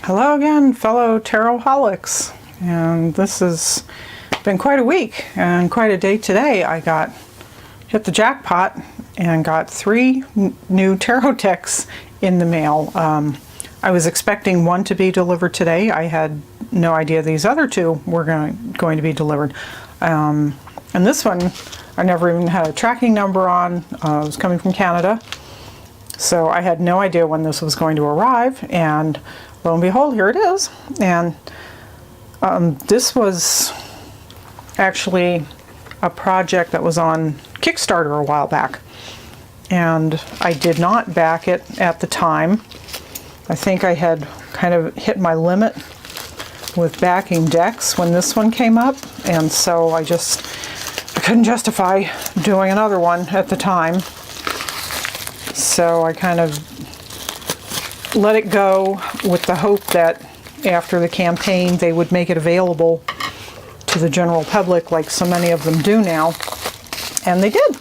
Hello again, fellow tarot-holics, and this has been quite a week and quite a day today. I hit the jackpot and got 3 new tarot decks in the mail. I was expecting one to be delivered today. I had no idea these other 2 were going to be delivered. And this one, I never even had a tracking number on. It was coming from Canada, so I had no idea when this was going to arrive, and lo and behold, here it is. And this was actually a project that was on Kickstarter a while back, and I did not back it at the time. I think I had kind of hit my limit with backing decks when this one came up, and so I couldn't justify doing another one at the time. So I kind of let it go with the hope that after the campaign they would make it available to the general public like so many of them do now, and they did.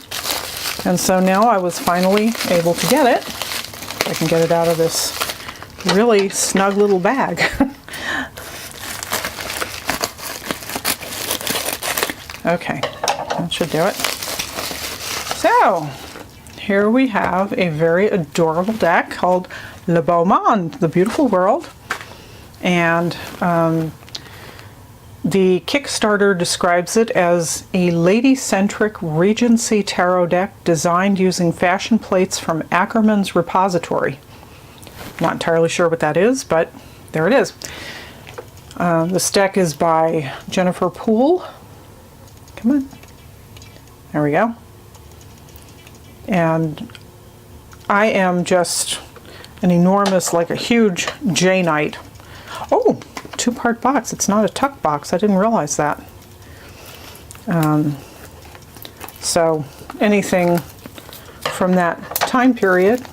And so now I was finally able to get it. I can get it out of this really snug little bag. Okay, that should do it. So here we have a very adorable deck called Beau, Monde, the Beautiful World, and the Kickstarter describes it as a lady-centric Regency tarot deck designed using fashion plates from Ackerman's repository. Not entirely sure what that is, but there it is. This deck is by Jennifer Poole. Come on. There we go. And I am just an enormous, like a huge J-Knight. Oh, 2-part box. It's not a tuck box. I didn't realize that. So anything from that time period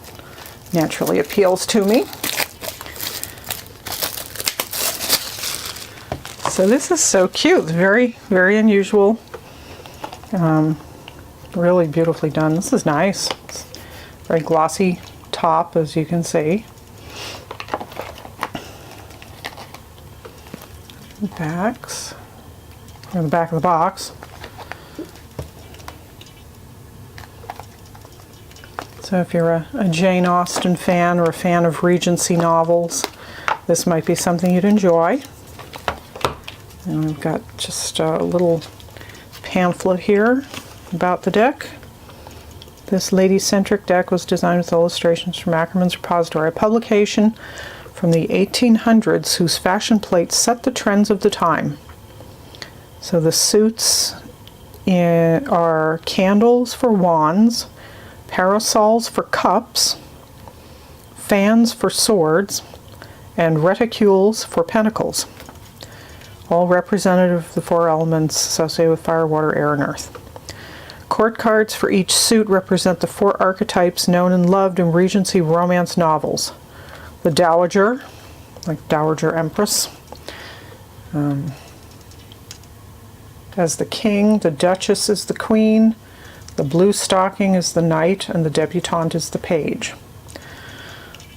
naturally appeals to me. So this is so cute. Very, very unusual. Really beautifully done. This is nice. It's very glossy top, as you can see. Backs, or the back of the box. So if you're a Jane Austen fan or a fan of Regency novels, this might be something you'd enjoy. And we've got just a little pamphlet here about the deck. This lady-centric deck was designed with illustrations from Ackerman's repository, a publication from the 1800s whose fashion plates set the trends of the time. So the suits are candles for wands, parasols for cups, fans for swords, and reticules for pentacles, all representative of the 4 elements associated with fire, water, air, and earth. Court cards for each suit represent the 4 archetypes known and loved in Regency romance novels. The Dowager, like Dowager Empress, as the king, the Duchess is the queen, the blue stocking is the knight, and the debutante is the page.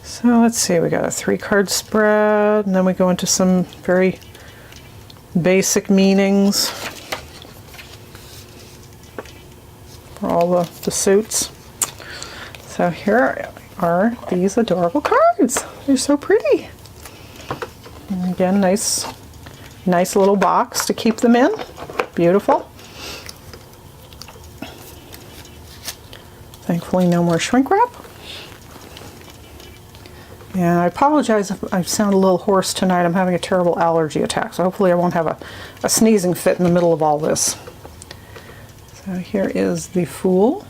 So let's see, we got a 3-card spread, and then we go into some very basic meanings for all the suits. So here are these adorable cards. They're so pretty. And again, nice little box to keep them in. Beautiful. Thankfully, no more shrink wrap. And I apologize if I sound a little hoarse tonight. I'm having a terrible allergy attack, so hopefully I won't have a sneezing fit in the middle of all this. So here is the Fool.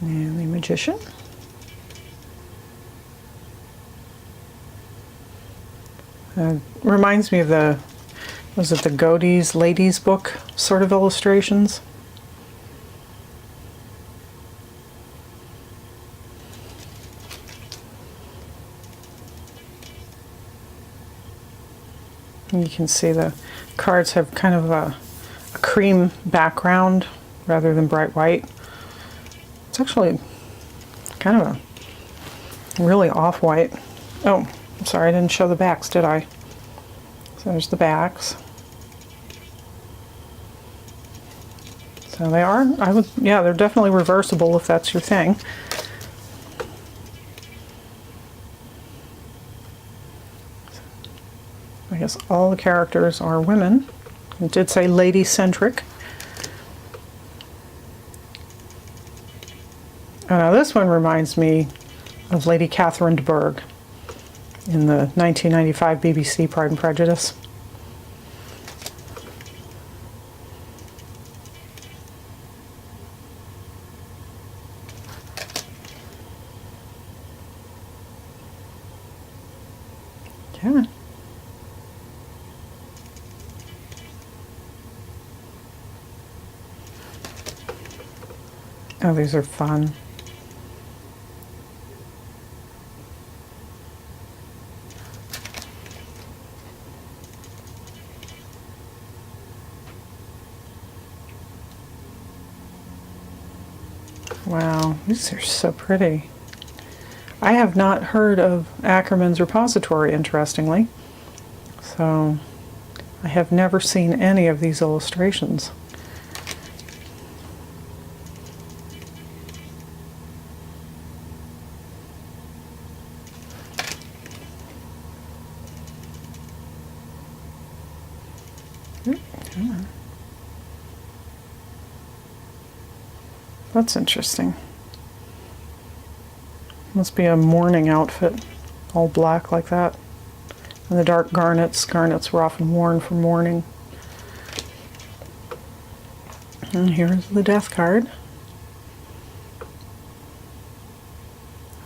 And the Magician. Reminds me of was it the Godey's Ladies book sort of illustrations? You can see the cards have kind of a cream background rather than bright white. It's actually kind of a really off-white. Oh, I'm sorry, I didn't show the backs, did I? So there's the backs. So they are, yeah, they're definitely reversible if that's your thing. I guess all the characters are women. It did say lady-centric. Now this one reminds me of Lady Catherine de Bourgh in the 1995 BBC Pride and Prejudice. Yeah. Oh, these are fun. Wow, these are so pretty. I have not heard of Ackerman's repository, interestingly. So I have never seen any of these illustrations. That's interesting. Must be a mourning outfit, all black like that. And the dark garnets. Garnets were often worn for mourning. And here's the death card.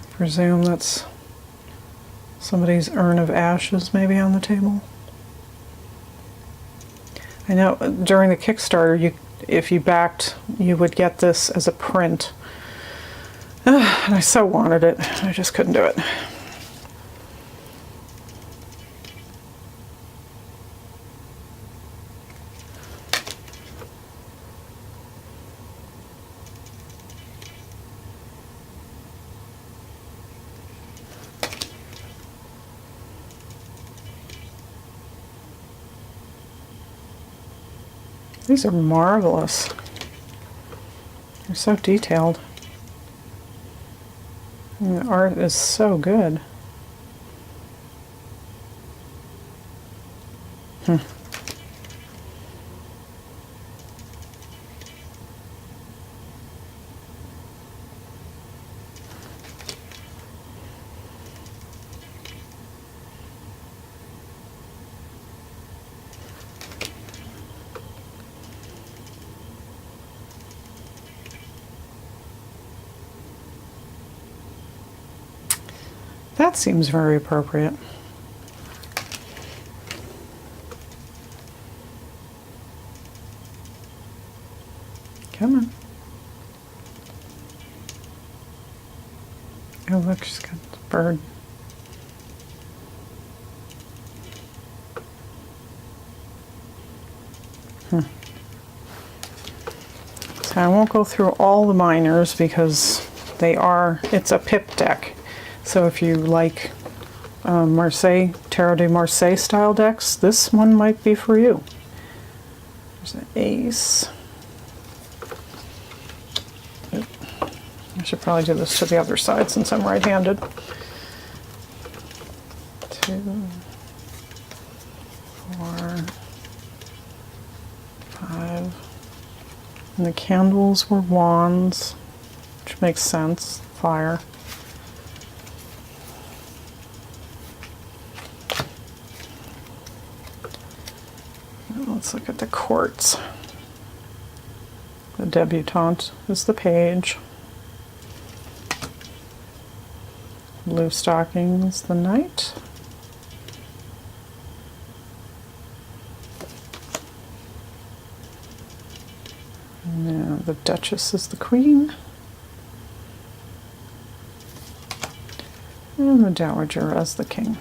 I presume that's somebody's urn of ashes maybe on the table. I know during the Kickstarter, if you backed, you would get this as a print. And I so wanted it, I just couldn't do it. These are marvelous. They're so detailed. And the art is so good. That seems very appropriate. Come on. Oh, look, she's got the bird. So I won't go through all the minors because it's a pip deck. So if you like Marseille, Tarot de Marseille style decks, this one might be for you. There's an ace. I should probably do this to the other side since I'm right-handed. 2, 4, 5. And the candles were wands, which makes sense. Fire. Let's look at the quartz. The debutante is the page. Blue stockings, the knight. Now the Duchess is the queen. And the Dowager as the king.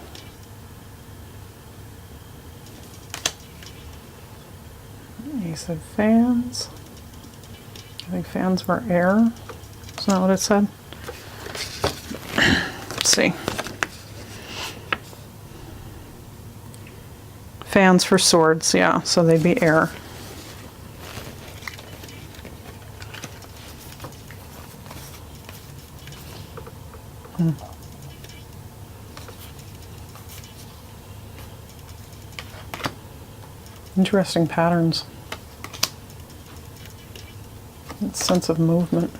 Ace of fans. I think fans were air. Isn't that what it said? Let's see. Fans for swords, yeah, so they'd be air. Interesting patterns. Sense of movement.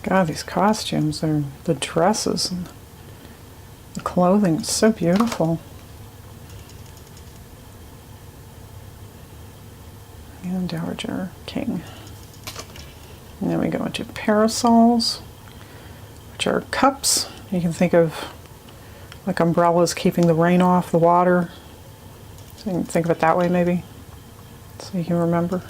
God, these costumes, they're the dresses and the clothing is so beautiful. And Dowager King. And then we go into parasols, which are cups. You can think of like umbrellas keeping the rain off, the water. So you can think of it that way maybe, so you can remember.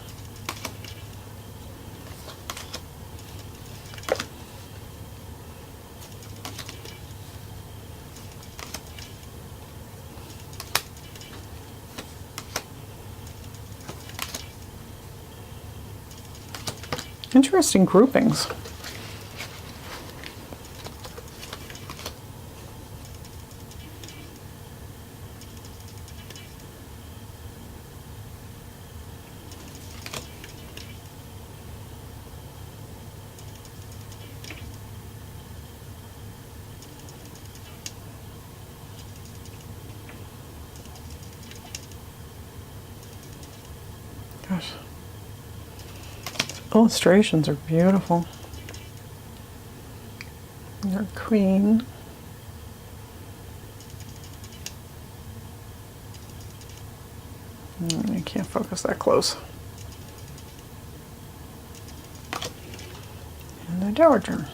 Interesting groupings. Gosh. Illustrations are beautiful. Your queen. I can't focus that close. And the dowager.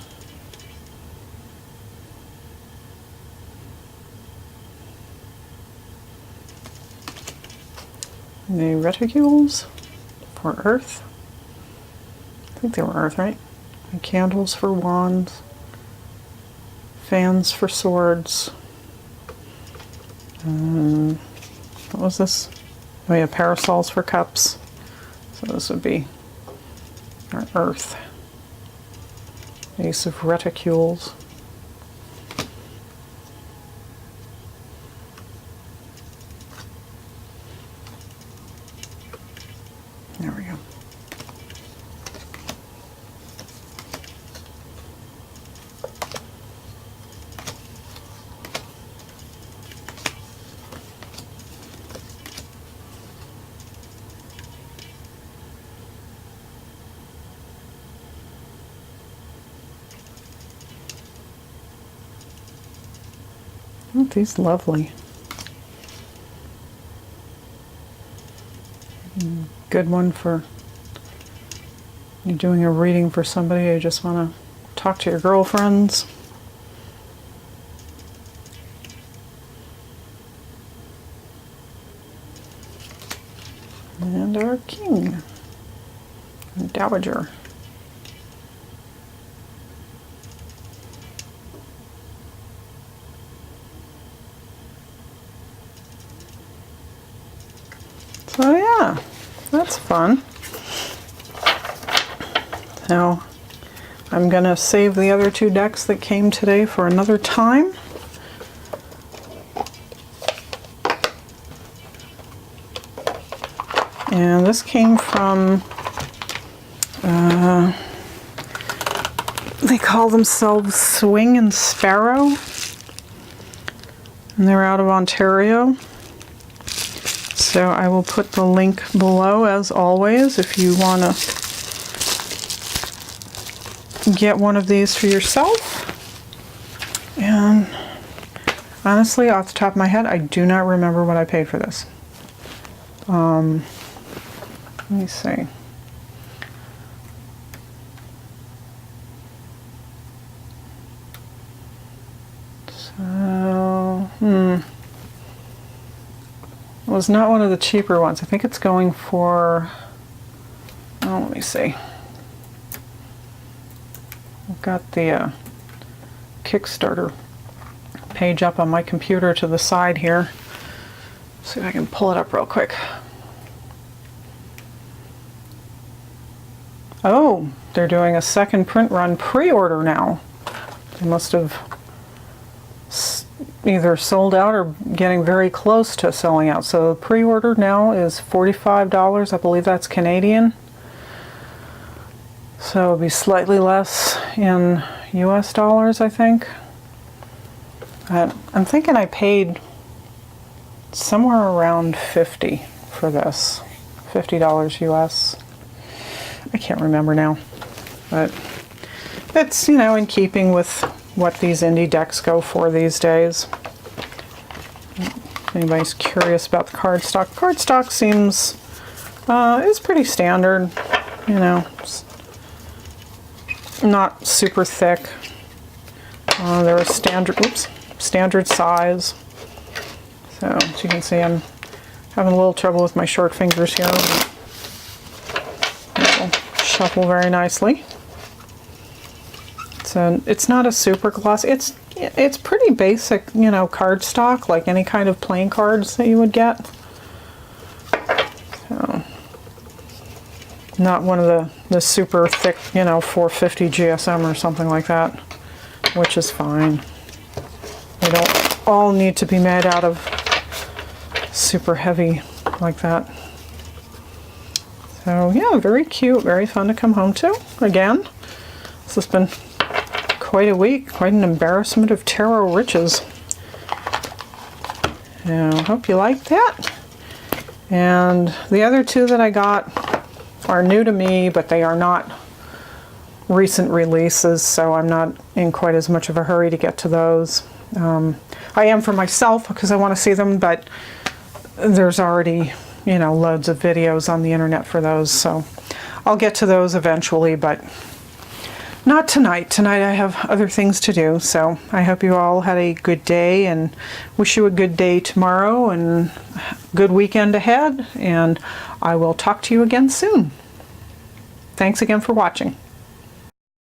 And the reticules for earth. I think they were earth, right? And candles for wands, fans for swords. What was this? Oh yeah, parasols for cups. So this would be our earth. Ace of reticules. There we go. Aren't these lovely? Good one for you're doing a reading for somebody, you just want to talk to your girlfriends. And our king, and dowager. So yeah, that's fun. So I'm going to save the other two decks that came today for another time. And this came from, they call themselves Swing and Sparrow. And they're out of Ontario. So I will put the link below as always if you want to get one of these for yourself. And honestly, off the top of my head, I do not remember what I paid for this. Let me see. So, was not one of the cheaper ones. I think it's going for, oh, let me see. I've got the Kickstarter page up on my computer to the side here. See if I can pull it up real quick. Oh, they're doing a second print run pre-order now. They must have either sold out or getting very close to selling out. So pre-order now is $45. I believe that's Canadian. So it'll be slightly less in US dollars, I think. I'm thinking I paid somewhere around $50 for this. $50 US. I can't remember now. But it's, you know, in keeping with what these indie decks go for these days. If anybody's curious about the cardstock. Cardstock seems, is pretty standard, you know. It's not super thick. They're a standard size. So as you can see, I'm having a little trouble with my short fingers here. It'll shuffle very nicely. It's not a super glossy. It's pretty basic, you know, cardstock, like any kind of playing cards that you would get. So, not one of the super thick, you know, 450 GSM or something like that, which is fine. They don't all need to be made out of super heavy like that. So yeah, very cute, very fun to come home to. Again, this has been quite a week, quite an embarrassment of tarot riches. I hope you liked that. And the other two that I got are new to me, but they are not recent releases, so I'm not in quite as much of a hurry to get to those. I am for myself because I want to see them, but there's already, you know, loads of videos on the internet for those, so I'll get to those eventually, but not tonight. Tonight I have other things to do, so I hope you all had a good day and wish you a good day tomorrow and good weekend ahead, and I will talk to you again soon. Thanks again for watching.